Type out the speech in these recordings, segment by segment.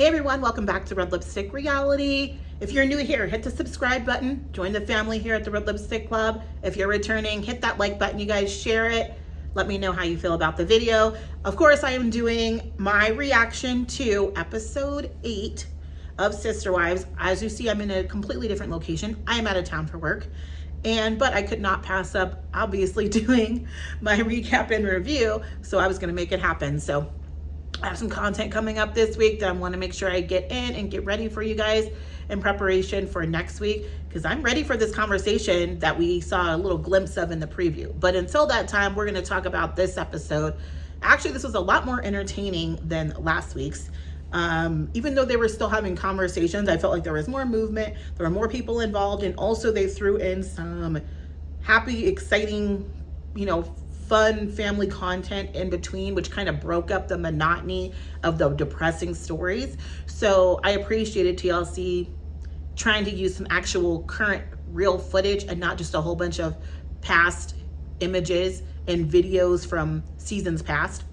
Hey everyone, welcome back to Red Lipstick Reality. If you're new here, hit the subscribe button, join the family here at the Red Lipstick Club. If you're returning, hit that like button, you guys, share it. Let me know how you feel about the video. Of course, I am doing my reaction to episode 8 of Sister Wives. As you see, I'm in a completely different location. I am out of town for work. But I could not pass up, obviously, doing my recap and review. So I was gonna make it happen. So I have some content coming up this week that I want to make sure I get in and get ready for you guys in preparation for next week, because I'm ready for this conversation that we saw a little glimpse of in the preview. But until that time, we're going to talk about this episode. Actually, this was a lot more entertaining than last week's. Even though they were still having conversations, I felt like there was more movement, there were more people involved, and also they threw in some happy, exciting, fun family content in between, which kind of broke up the monotony of the depressing stories. So I appreciated TLC trying to use some actual current real footage and not just a whole bunch of past images and videos from seasons past.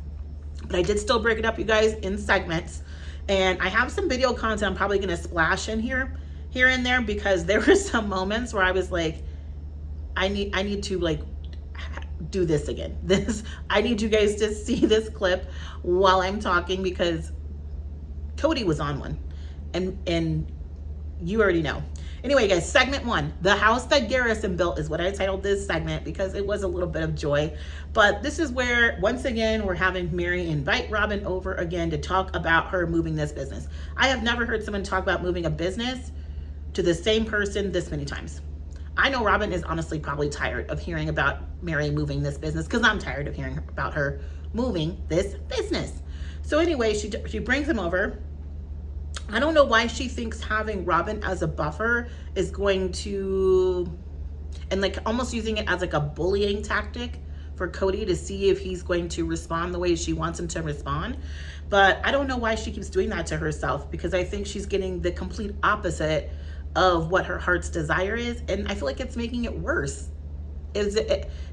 But I did still break it up, you guys, in segments. And I have some video content I'm probably going to splash in here and there, because there were some moments where I was like, I need to do this again. I need you guys to see this clip while I'm talking, because Kody was on one, and you already know. Anyway, guys, segment 1, the house that Garrison built, is what I titled this segment, because it was a little bit of joy. But this is where, once again, we're having Meri invite Robin over again to talk about her moving this business. I have never heard someone talk about moving a business to the same person this many times. I know Robin is honestly probably tired of hearing about Meri moving this business, because I'm tired of hearing about her moving this business. So anyway, she brings him over. I don't know why she thinks having Robin as a buffer is going to, and almost using it as a bullying tactic for Kody to see if he's going to respond the way she wants him to respond. But I don't know why she keeps doing that to herself, because I think she's getting the complete opposite of what her heart's desire is, and I feel like it's making it worse.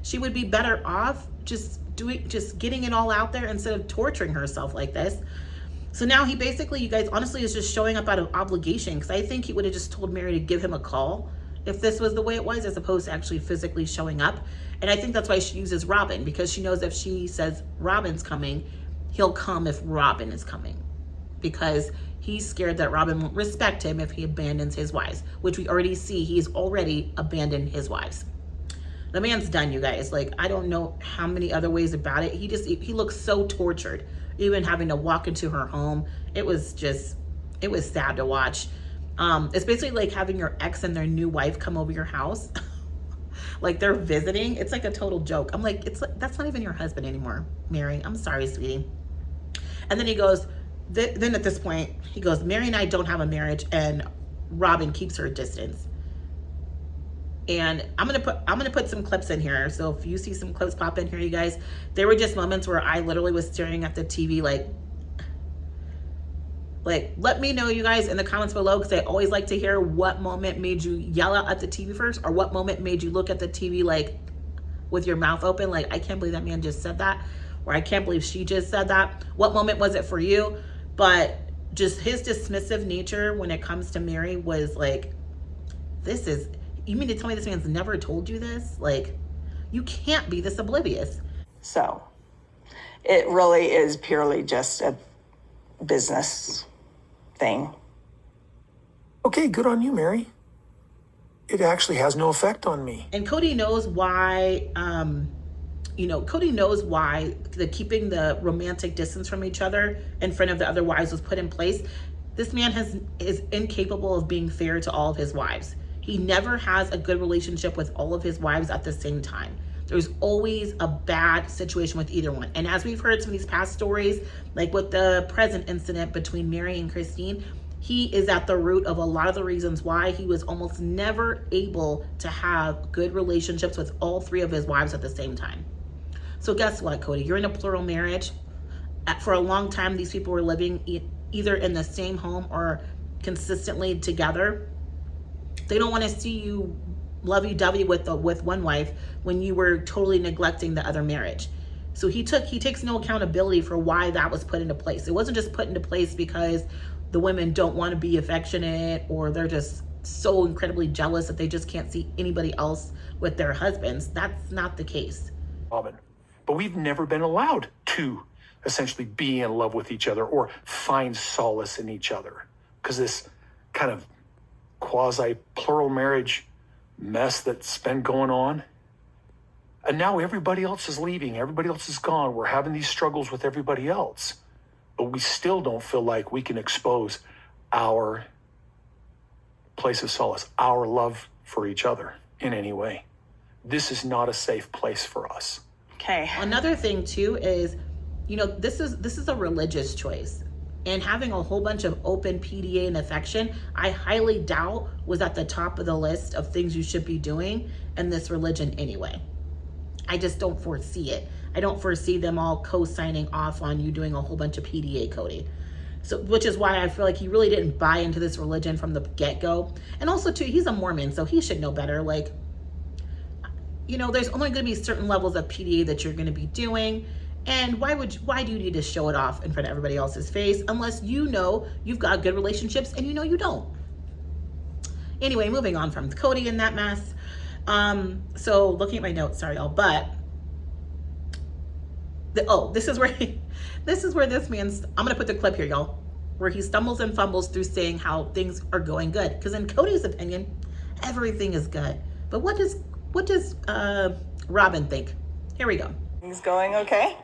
She would be better off just getting it all out there instead of torturing herself like this. So now he basically, you guys, honestly is just showing up out of obligation, because I think he would have just told Meri to give him a call if this was the way it was, as opposed to actually physically showing up. And I think that's why she uses Robin, because she knows if she says Robin's coming, he'll come if Robin is coming, because he's scared that Robin won't respect him if he abandons his wives, which we already see he's already abandoned his wives. The man's done, you guys. I don't know how many other ways about it. He looks so tortured, even having to walk into her home. It was sad to watch. It's basically like having your ex and their new wife come over your house. They're visiting. It's like a total joke. I'm like, that's not even your husband anymore, Meri. I'm sorry, sweetie. And then he goes, then at this point, he goes, Meri and I don't have a marriage, and Robin keeps her distance. And I'm gonna put some clips in here. So if you see some clips pop in here, you guys, there were just moments where I literally was staring at the TV like let me know, you guys, in the comments below, because I always like to hear what moment made you yell out at the TV first, or what moment made you look at the TV with your mouth open, I can't believe that man just said that, or I can't believe she just said that. What moment was it for you? But just his dismissive nature when it comes to Meri was you mean to tell me this man's never told you this? You can't be this oblivious. So it really is purely just a business thing. Okay, good on you, Meri. It actually has no effect on me. And Kody knows why, Kody knows why keeping the romantic distance from each other in front of the other wives was put in place. This man is incapable of being fair to all of his wives. He never has a good relationship with all of his wives at the same time. There's always a bad situation with either one. And as we've heard some of these past stories, like with the present incident between Meri and Christine, he is at the root of a lot of the reasons why he was almost never able to have good relationships with all 3 of his wives at the same time. So guess what, Kody? You're in a plural marriage. For a long time, these people were living either in the same home or consistently together. They don't want to see you lovey-dovey with one wife when you were totally neglecting the other marriage. So he takes no accountability for why that was put into place. It wasn't just put into place because the women don't want to be affectionate, or they're just so incredibly jealous that they just can't see anybody else with their husbands. That's not the case. Robin. But we've never been allowed to essentially be in love with each other or find solace in each other, because this kind of quasi-plural marriage mess that's been going on. And now everybody else is leaving. Everybody else is gone. We're having these struggles with everybody else. But we still don't feel like we can expose our place of solace, our love for each other in any way. This is not a safe place for us. Okay. Another thing too is, you know, this is a religious choice. And having a whole bunch of open PDA and affection, I highly doubt was at the top of the list of things you should be doing in this religion anyway. I just don't foresee it. I don't foresee them all co-signing off on you doing a whole bunch of PDA, Kody. So, which is why I feel like he really didn't buy into this religion from the get-go. And also too, he's a Mormon, so he should know better. Like, you know, there's only going to be certain levels of PDA that you're going to be doing. And why do you need to show it off in front of everybody else's face unless you know you've got good relationships and you know you don't? Anyway, moving on from Kody and that mess. So looking at my notes, sorry y'all, but this is where this man's, I'm going to put the clip here, y'all, where he stumbles and fumbles through saying how things are going good. Because in Kody's opinion, everything is good. But what does Robin think? Here we go. Things going okay?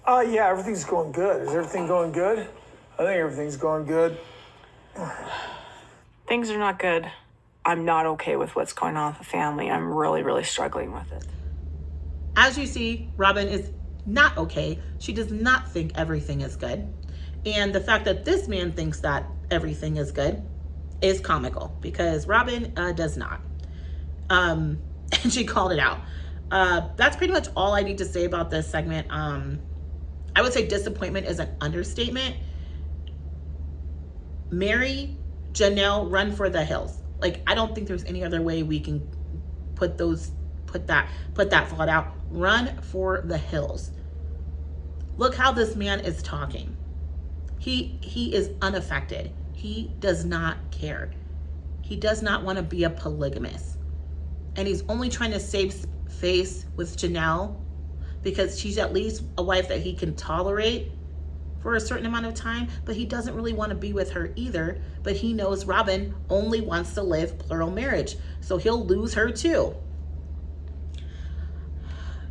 Yeah, everything's going good. Is everything going good? I think everything's going good. Things are not good. I'm not okay with what's going on with the family. I'm really, really struggling with it. As you see, Robin is not okay. She does not think everything is good. And the fact that this man thinks that everything is good is comical because Robin does not. And she called it out. That's pretty much all I need to say about this segment. I would say disappointment is an understatement. Meri, Janelle, run for the hills. Like, I don't think there's any other way we can put that thought out. Run for the hills. Look how this man is talking. He is unaffected. He does not care. He does not want to be a polygamist. And he's only trying to save face with Janelle because she's at least a wife that he can tolerate for a certain amount of time, but he doesn't really want to be with her either. But he knows Robin only wants to live plural marriage, so he'll lose her too.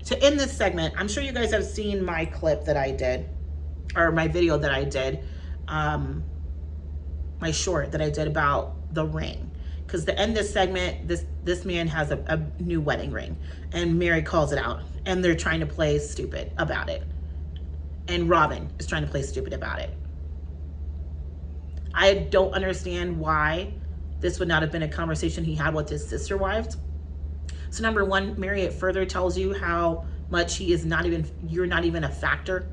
To end this segment, I'm sure you guys have seen my clip that I did, or my video that I did, my short that I did about the ring. Because to end this segment, this man has a new wedding ring, and Meri calls it out, and they're trying to play stupid about it. And Robin is trying to play stupid about it. I don't understand why this would not have been a conversation he had with his sister wives. So number one, Meri, it further tells you how much you're not even a factor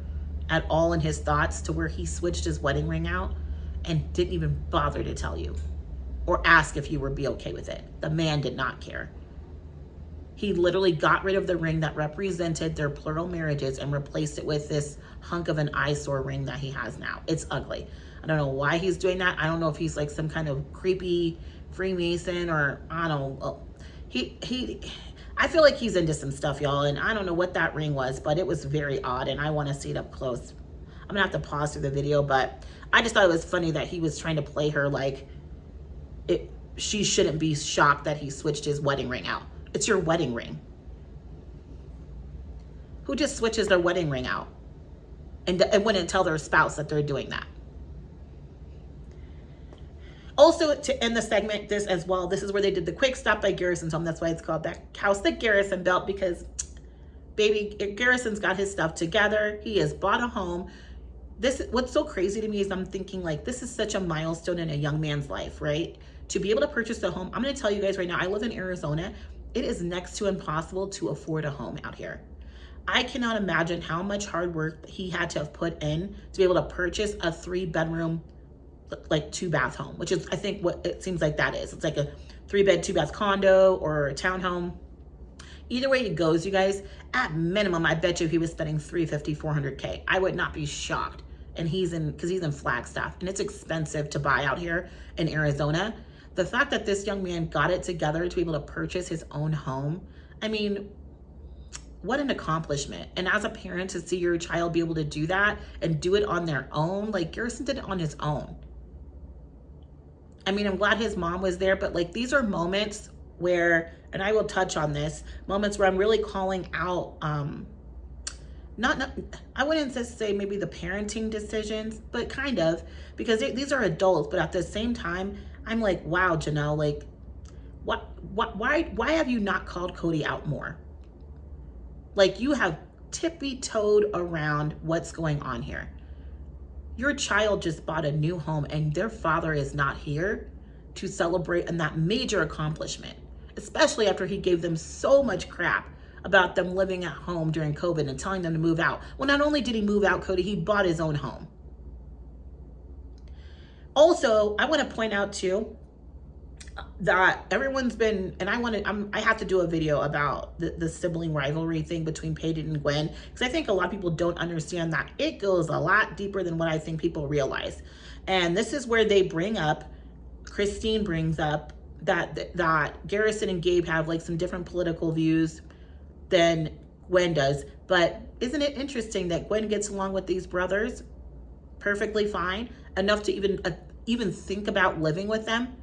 at all in his thoughts, to where he switched his wedding ring out and didn't even bother to tell you or ask if you would be okay with it. The man did not care. He literally got rid of the ring that represented their plural marriages and replaced it with this hunk of an eyesore ring that he has now. It's ugly. I don't know why he's doing that. I don't know if he's like some kind of creepy Freemason, or I don't know. I feel like he's into some stuff, y'all, and I don't know what that ring was, but it was very odd, and I want to see it up close. I'm gonna have to pause through the video, but I just thought it was funny that he was trying to play her like she shouldn't be shocked that he switched his wedding ring out. It's your wedding ring. Who just switches their wedding ring out and wouldn't tell their spouse that they're doing that? Also, to end the segment, this as well, this is where they did the quick stop by Garrison's home. That's why it's called that house that Garrison built, because baby Garrison's got his stuff together. He has bought a home. What's so crazy to me is I'm thinking, like, this is such a milestone in a young man's life, right? To be able to purchase a home. I'm going to tell you guys right now, I live in Arizona. It is next to impossible to afford a home out here. I cannot imagine how much hard work he had to have put in to be able to purchase a 3-bedroom, like 2-bath home, which is, I think, what it seems like that is. It's like a 3-bed, 2-bath condo or a townhome. Either way it goes, you guys, at minimum, I bet you he was spending $350,000, $400K. I would not be shocked and because he's in Flagstaff, and it's expensive to buy out here in Arizona. The fact that this young man got it together to be able to purchase his own home, I mean, what an accomplishment. And as a parent, to see your child be able to do that and do it on their own, like Garrison did it on his own. I mean, I'm glad his mom was there, but like, these are moments where, and I will touch on this, moments where I'm really calling out, I wouldn't just say maybe the parenting decisions, but kind of, because these are adults, but at the same time, I'm like, wow, Janelle, like, why have you not called Kody out more? Like, you have tippy-toed around what's going on here. Your child just bought a new home and their father is not here to celebrate in that major accomplishment, especially after he gave them so much crap about them living at home during COVID and telling them to move out. Well, not only did he move out, Kody, he bought his own home. Also, I want to point out too that everyone's been, and I have to do a video about the sibling rivalry thing between Peyton and Gwen, because I think a lot of people don't understand that it goes a lot deeper than what I think people realize. And this is where they bring up, Christine brings up that Garrison and Gabe have like some different political views than Gwen does. But isn't it interesting that Gwen gets along with these brothers perfectly fine, enough to even think about living with them?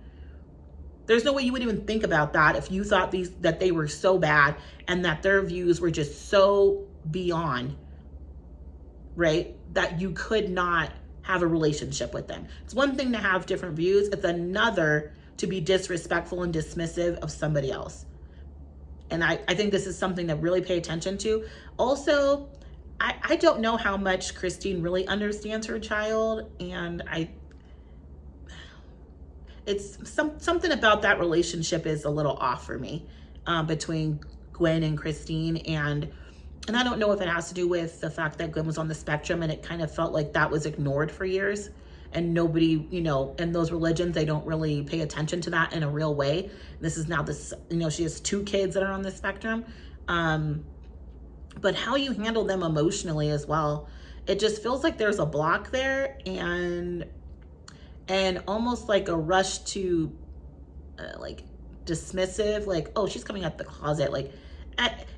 There's no way you would even think about that if you thought that they were so bad and that their views were just so beyond, right, that you could not have a relationship with them. It's one thing to have different views. It's another to be disrespectful and dismissive of somebody else. And I think this is something to really pay attention to. Also, I don't know how much Christine really understands her child, and it's something about that relationship is a little off for me, between Gwen and Christine, and I don't know if it has to do with the fact that Gwen was on the spectrum and it kind of felt like that was ignored for years, and nobody, in those religions, they don't really pay attention to that in a real way. This is now this, she has 2 kids that are on the spectrum, but how you handle them emotionally as well, it just feels like there's a block there, and almost like a rush to like dismissive, like, oh, she's coming out the closet. Like,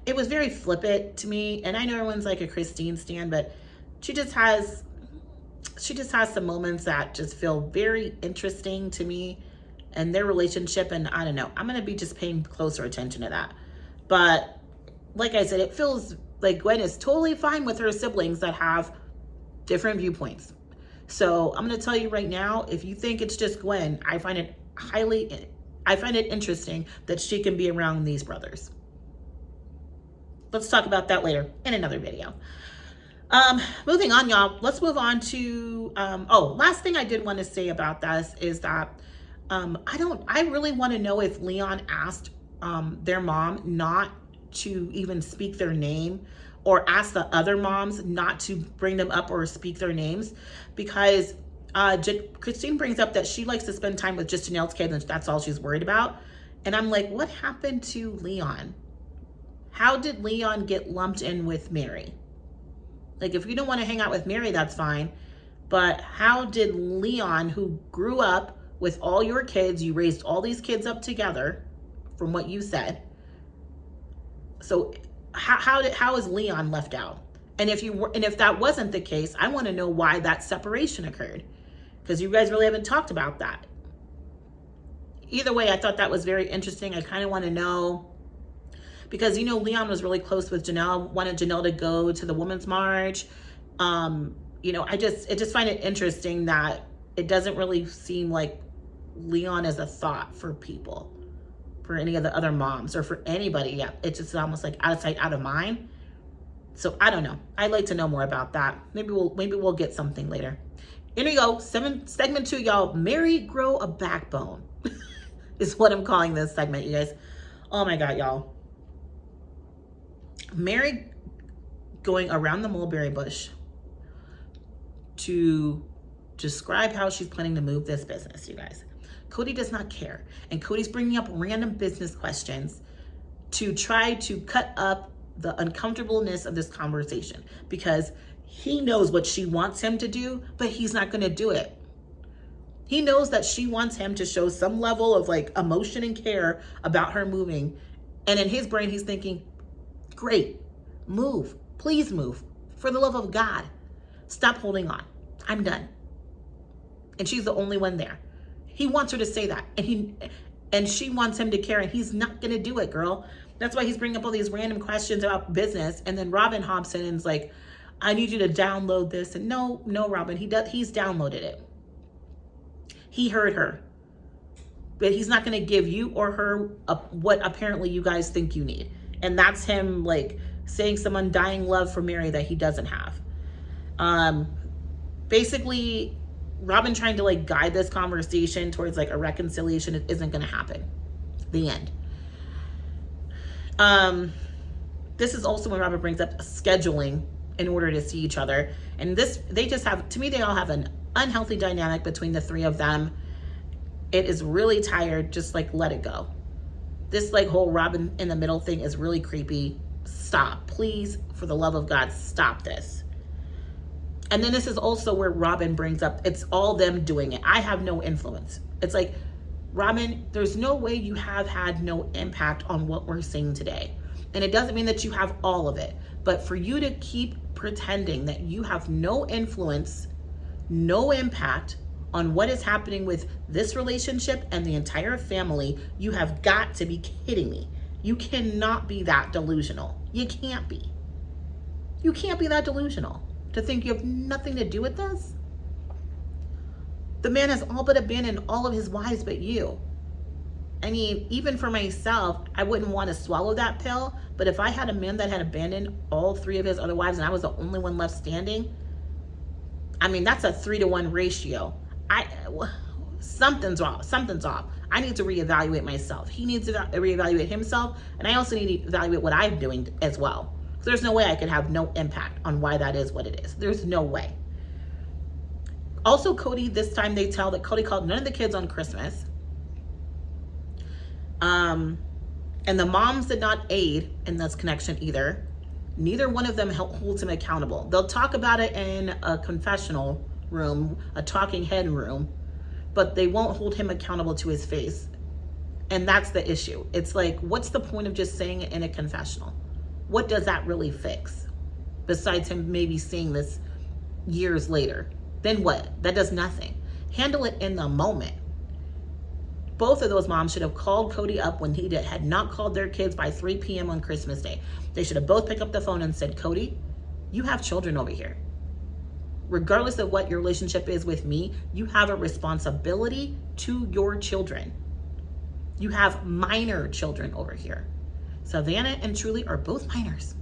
it was very flippant to me. And I know everyone's like a Christine stan, but she just has some moments that just feel very interesting to me and their relationship. And I don't know, I'm going to be just paying closer attention to that. But like I said, it feels like Gwen is totally fine with her siblings that have different viewpoints. So I'm going to tell you right now, if you think it's just Gwen, I find it interesting that she can be around these brothers. Let's talk about that later in another video. Moving on, y'all, let's move on to, last thing I did want to say about this is that, I really want to know if Leon asked, their mom not to even speak their name, or ask the other moms not to bring them up or speak their names, because Christine brings up that she likes to spend time with just Janelle's kids and that's all she's worried about. And I'm like, what happened to Leon? How did Leon get lumped in with Meri? Like, if you don't want to hang out with Meri, that's fine. But how did Leon, who grew up with all your kids, you raised all these kids up together, from what you said. So how is Leon left out? And if that wasn't the case, I want to know why that separation occurred, because you guys really haven't talked about that. Either way, I thought that was very interesting. I kind of want to know, because Leon was really close with Janelle, wanted Janelle to go to the Women's March. I just find it interesting that it doesn't really seem like Leon is a thought for people, for any of the other moms, or for anybody. Yeah, it's just almost like out of sight, out of mind. So I don't know. I'd like to know more about that. Maybe we'll get something later. Here we go. Segment 2, y'all. Meri grow a backbone is what I'm calling this segment, you guys. Oh my God, y'all. Meri going around the mulberry bush to describe how she's planning to move this business, you guys. Kody does not care. And Kody's bringing up random business questions to try to cut up the uncomfortableness of this conversation, because He knows what she wants him to do, but he's not going to do it. He knows that she wants him to show some level of like emotion and care about her moving. And in his brain, he's thinking, great, move, please move. For the love of God, stop holding on. I'm done. And she's the only one there. He wants her to say that. And she wants him to care, and he's not going to do it, girl. That's why he's bringing up all these random questions about business. And then Robin hops in and is like, I need you to download this. And no, Robin, he's downloaded it. He heard her. But he's not going to give you or her what apparently you guys think you need. And that's him like saying some undying love for Meri that he doesn't have. Basically, Robin trying to like guide this conversation towards like a reconciliation, it isn't going to happen. The end. This is also when Robin brings up scheduling in order to see each other. And they just have, to me, they all have an unhealthy dynamic between the three of them. It is really tired. Just like, let it go. This like whole Robin in the middle thing is really creepy. Stop. Please, for the love of God, stop this. And then this is also where Robin brings up, it's all them doing it. I have no influence. It's like, Robin, there's no way you have had no impact on what we're seeing today. And it doesn't mean that you have all of it. But for you to keep pretending that you have no influence, no impact on what is happening with this relationship and the entire family, you have got to be kidding me. You cannot be that delusional. You can't be. You can't be that delusional to think you have nothing to do with this. The man has all but abandoned all of his wives but you. I mean, even for myself, I wouldn't want to swallow that pill, but if I had a man that had abandoned all three of his other wives and I was the only one left standing, I mean, that's a 3-to-1 ratio. Something's wrong. Something's off. I need to reevaluate myself. He needs to reevaluate himself, and I also need to evaluate what I'm doing as well. So there's no way I could have no impact on why that is what it is. There's no way. Also, Kody, this time they tell that Kody called none of the kids on Christmas. And the moms did not aid in this connection either. Neither one of them holds him accountable. They'll talk about it in a confessional room, a talking head room, but they won't hold him accountable to his face. And that's the issue. It's like, what's the point of just saying it in a confessional? What does that really fix? Besides him maybe seeing this years later. Then what? That does nothing. Handle it in the moment. Both of those moms should have called Kody up when he had not called their kids by 3 p.m. on Christmas Day. They should have both picked up the phone and said, Kody, you have children over here. Regardless of what your relationship is with me, you have a responsibility to your children. You have minor children over here. Savannah and Truly are both minors.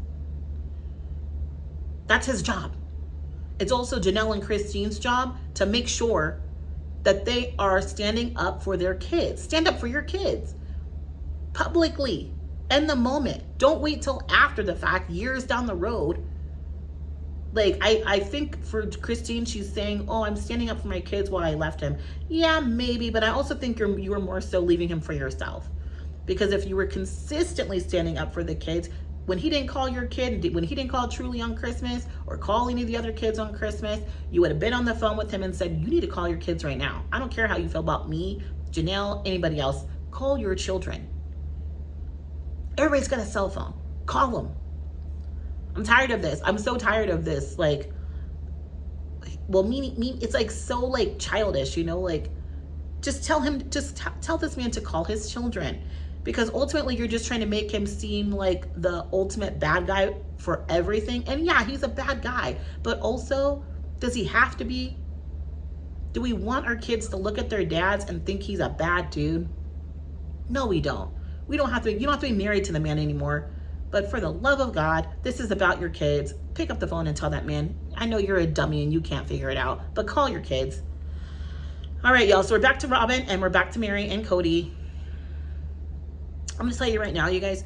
That's his job. It's also Janelle and Christine's job to make sure that they are standing up for their kids. Stand up for your kids. Publicly. In the moment. Don't wait till after the fact, years down the road. Like, I think for Christine, she's saying, oh, I'm standing up for my kids while I left him. Yeah, maybe, but I also think you were more so leaving him for yourself. Because if you were consistently standing up for the kids, when he didn't call your kid, when he didn't call Truly on Christmas or call any of the other kids on Christmas, you would have been on the phone with him and said, you need to call your kids right now. I don't care how you feel about me, Janelle, anybody else. Call your children. Everybody's got a cell phone. Call them. I'm tired of this. I'm so tired of this. Like, well, it's like so like childish, you know, like just tell him, tell this man to call his children. Because ultimately you're just trying to make him seem like the ultimate bad guy for everything. And yeah, he's a bad guy. But also, does he have to be? Do we want our kids to look at their dads and think he's a bad dude? No, we don't. We don't have to, you don't have to be married to the man anymore. But for the love of God, this is about your kids. Pick up the phone and tell that man, I know you're a dummy and you can't figure it out, but call your kids. All right, y'all. So we're back to Robin and we're back to Meri and Kody. I'm going to tell you right now, you guys,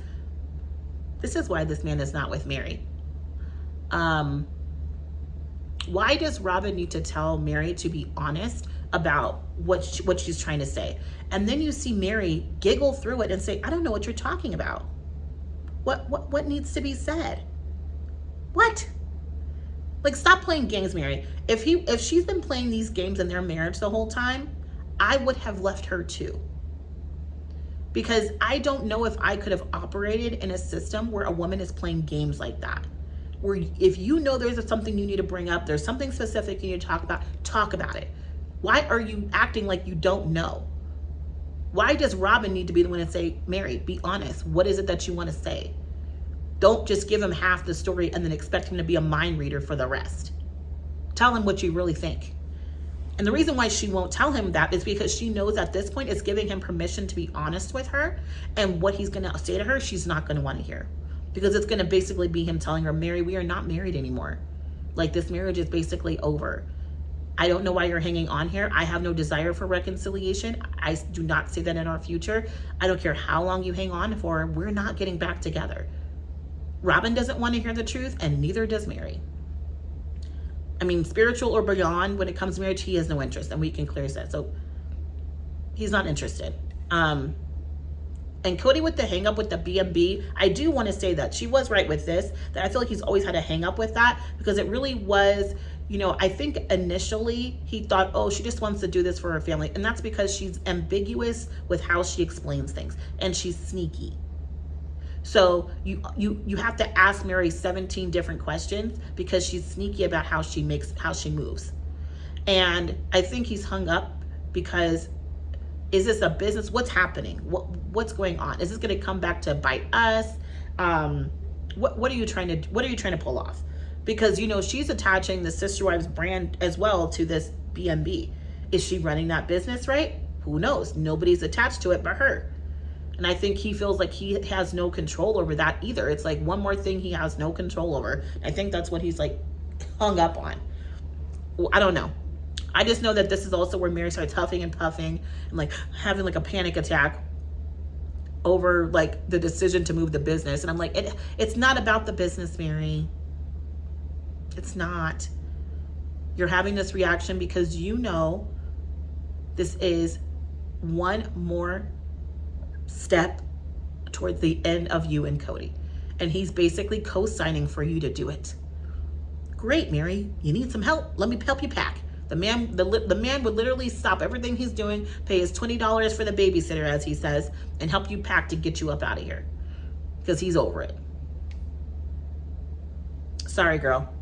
this is why this man is not with Meri. Why does Robin need to tell Meri to be honest about what she's trying to say? And then you see Meri giggle through it and say, I don't know what you're talking about. What needs to be said? What? Like, stop playing games, Meri. If she's been playing these games in their marriage the whole time, I would have left her too. Because I don't know if I could have operated in a system where a woman is playing games like that. Where if you know there's something you need to bring up, there's something specific you need to talk about it. Why are you acting like you don't know? Why does Robin need to be the one to say, Meri, be honest. What is it that you want to say? Don't just give him half the story and then expect him to be a mind reader for the rest. Tell him what you really think. And the reason why she won't tell him that is because she knows at this point it's giving him permission to be honest with her. And what he's going to say to her, she's not going to want to hear. Because it's going to basically be him telling her, Meri, we are not married anymore. Like, this marriage is basically over. I don't know why you're hanging on here. I have no desire for reconciliation. I do not see that in our future. I don't care how long you hang on for. We're not getting back together. Robin doesn't want to hear the truth, and neither does Meri. I mean, spiritual or beyond, when it comes to marriage, he has no interest, and we can clear that. So he's not interested. And Kody with the hang up with the B&B, I do want to say that she was right with this, that I feel like he's always had a hang up with that, because it really was, you know, I think initially he thought, oh, she just wants to do this for her family. And that's because she's ambiguous with how she explains things, and she's sneaky. So you have to ask Meri 17 different questions because she's sneaky about how she moves. And I think he's hung up because, is this a business? What's happening? What's going on? Is this going to come back to bite us? What are you trying to pull off? Because, you know, she's attaching the Sister Wives brand as well to this B&B. Is she running that business right? Who knows? Nobody's attached to it but her. And I think he feels like he has no control over that either. It's like one more thing he has no control over. I think that's what he's like hung up on. Well, I don't know. I just know that this is also where Meri starts huffing and puffing and like having like a panic attack over like the decision to move the business. And I'm like, it's not about the business, Meri. It's not. You're having this reaction because you know this is one more step towards the end of you and Kody. And he's basically co-signing for you to do it. Great, Meri. You need some help? Let me help you pack. The man would literally stop everything he's doing, pay his $20 for the babysitter, as he says, and help you pack to get you up out of here. Because he's over it. Sorry, girl.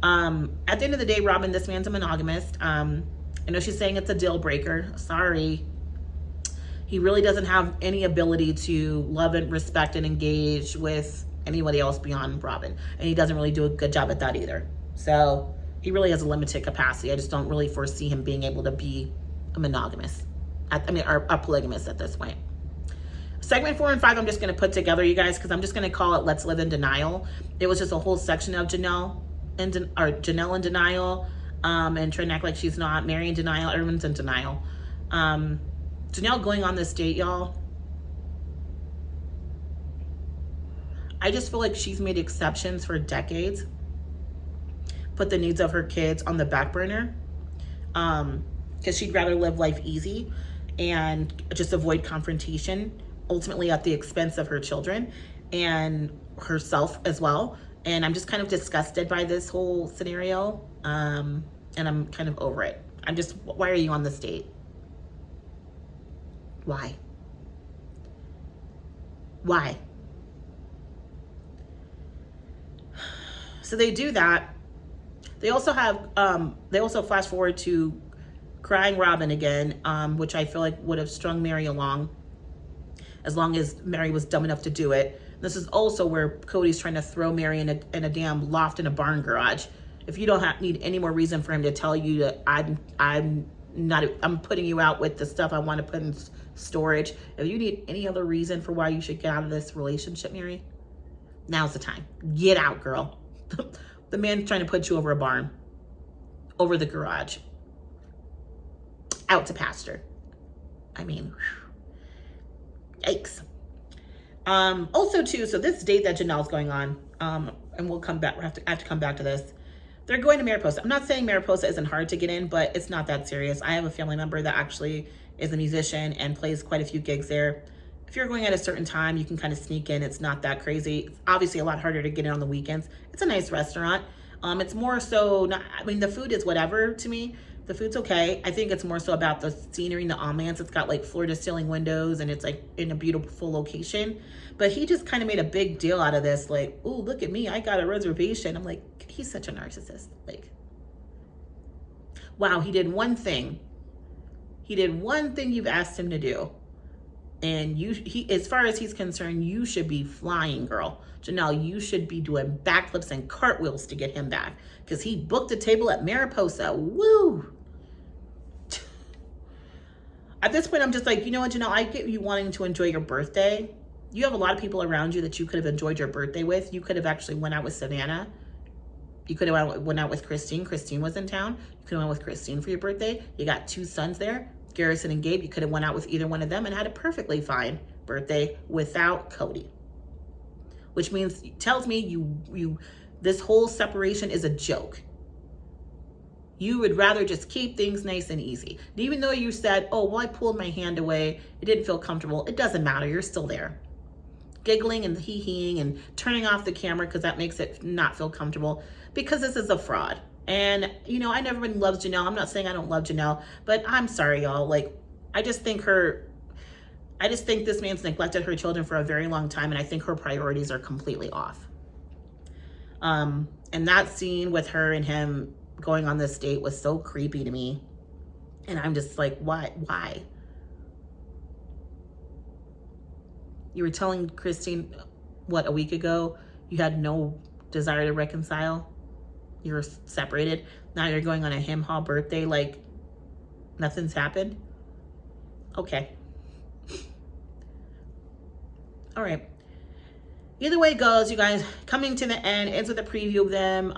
At the end of the day, Robin, this man's a monogamist. I know she's saying it's a deal breaker. Sorry. He really doesn't have any ability to love and respect and engage with anybody else beyond Robin. And he doesn't really do a good job at that either. So he really has a limited capacity. I just don't really foresee him being able to be a monogamous. Or a polygamist at this point. Segment 4 and 5, I'm just going to put together, you guys, because I'm just going to call it Let's Live in Denial. It was just a whole section of Janelle in denial, and trying to act like she's not. Meri in denial. Everyone's in denial. Janelle going on this date, y'all. I just feel like she's made exceptions for decades. Put the needs of her kids on the back burner. Because she'd rather live life easy and just avoid confrontation, ultimately at the expense of her children and herself as well. And I'm just kind of disgusted by this whole scenario. And I'm kind of over it. Why are you on this date? Why? Why? So they do that. They also flash forward to crying Robin again, which I feel like would have strung Meri along, as long as Meri was dumb enough to do it. This is also where Kody's trying to throw Meri in a damn loft in a barn garage. If you don't need any more reason for him to tell you that I'm putting you out with the stuff I want to put in storage. If you need any other reason for why you should get out of this relationship, Meri, now's the time. Get out, girl. The man's trying to put you over a barn, over the garage, out to pasture. I mean, yikes. Also too, so this date that Janelle's going on, and we'll come back, I have to come back to this. They're going to Mariposa. I'm not saying Mariposa isn't hard to get in, but it's not that serious. I have a family member that actually is a musician and plays quite a few gigs there. If you're going at a certain time, you can kind of sneak in. It's not that crazy. It's obviously a lot harder to get in on the weekends. It's a nice restaurant. It's more so not, I mean, the food is whatever to me. The food's okay. I think it's more so about the scenery and the ambiance. It's got like floor to ceiling windows and it's like in a beautiful location. But he just kind of made a big deal out of this. Like, oh, look at me. I got a reservation. I'm like, he's such a narcissist. Like, wow, he did one thing. He did one thing you've asked him to do. And as far as he's concerned, you should be flying, girl. Janelle, you should be doing backflips and cartwheels to get him back. Because he booked a table at Mariposa. Woo! At this point, I'm just like, you know what, Janelle, I get you wanting to enjoy your birthday. You have a lot of people around you that you could have enjoyed your birthday with. You could have actually went out with Savannah. You could have went out with Christine. Christine was in town. You could have went with Christine for your birthday. You got 2 sons there, Garrison and Gabe. You could have went out with either one of them and had a perfectly fine birthday without Kody. Which means, tells me you this whole separation is a joke. You would rather just keep things nice and easy. And even though you said, oh, well, I pulled my hand away, it didn't feel comfortable. It doesn't matter. You're still there. Giggling and hee-heeing and turning off the camera because that makes it not feel comfortable, because this is a fraud. And, you know, I never really loved Janelle. I'm not saying I don't love Janelle, but I'm sorry, y'all. Like, I just think this man's neglected her children for a very long time, and I think her priorities are completely off. And that scene with her and him going on this date was so creepy to me. And I'm just like, why? You were telling Christine, what, a week ago, you had no desire to reconcile? You were separated. Now you're going on a him-haw birthday like nothing's happened? Okay. All right. Either way it goes, you guys, coming to the end, ends with a preview of them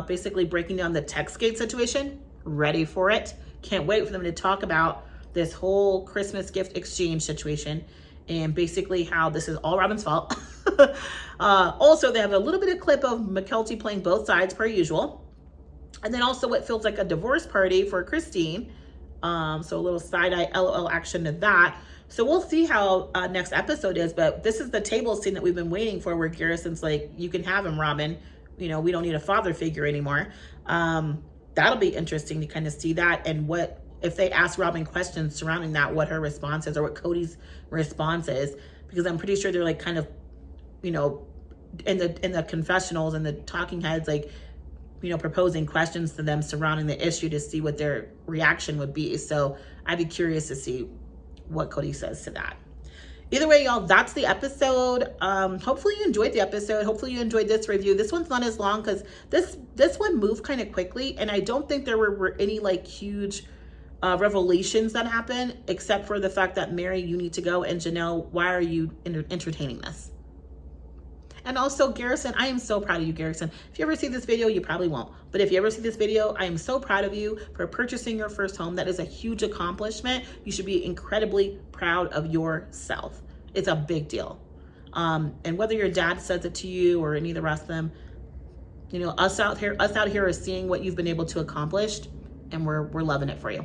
basically breaking down the Textgate situation. Ready for it. Can't wait for them to talk about this whole Christmas gift exchange situation and basically how this is all Robin's fault. Also, they have a little bit of clip of McKelty playing both sides per usual. And then also what feels like a divorce party for Christine. So a little side-eye LOL action to that. So we'll see how next episode is, but this is the table scene that we've been waiting for, where Garrison's like, you can have him, Robin. You know, we don't need a father figure anymore. That'll be interesting to kind of see that, and what, if they ask Robin questions surrounding that, what her response is, or what Kody's response is, because I'm pretty sure they're like kind of, you know, in the confessionals and the talking heads, like, you know, proposing questions to them surrounding the issue to see what their reaction would be. So I'd be curious to see what Kody says to that. Either way, y'all, that's the episode. Hopefully you enjoyed the episode. Hopefully you enjoyed this review. This one's not as long because this one moved kind of quickly, and I don't think there were any like huge revelations that happened, except for the fact that Meri, you need to go, and Janelle, why are you entertaining this? And also, Garrison, I am so proud of you, Garrison. If you ever see this video, you probably won't. But if you ever see this video, I am so proud of you for purchasing your first home. That is a huge accomplishment. You should be incredibly proud of yourself. It's a big deal. And whether your dad says it to you or any of the rest of them, you know, us out here are seeing what you've been able to accomplish, and we're loving it for you.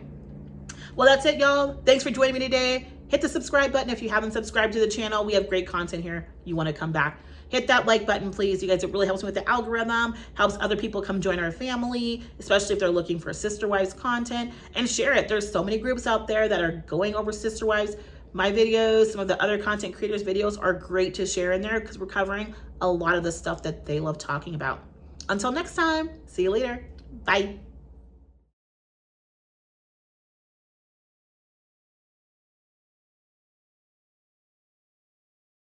Well, that's it, y'all. Thanks for joining me today. Hit the subscribe button if you haven't subscribed to the channel. We have great content here. You want to come back. Hit that like button, please. You guys, it really helps me with the algorithm, helps other people come join our family, especially if they're looking for Sister Wives content, and share it. There's so many groups out there that are going over Sister Wives. My videos, some of the other content creators' videos are great to share in there because we're covering a lot of the stuff that they love talking about. Until next time, see you later. Bye.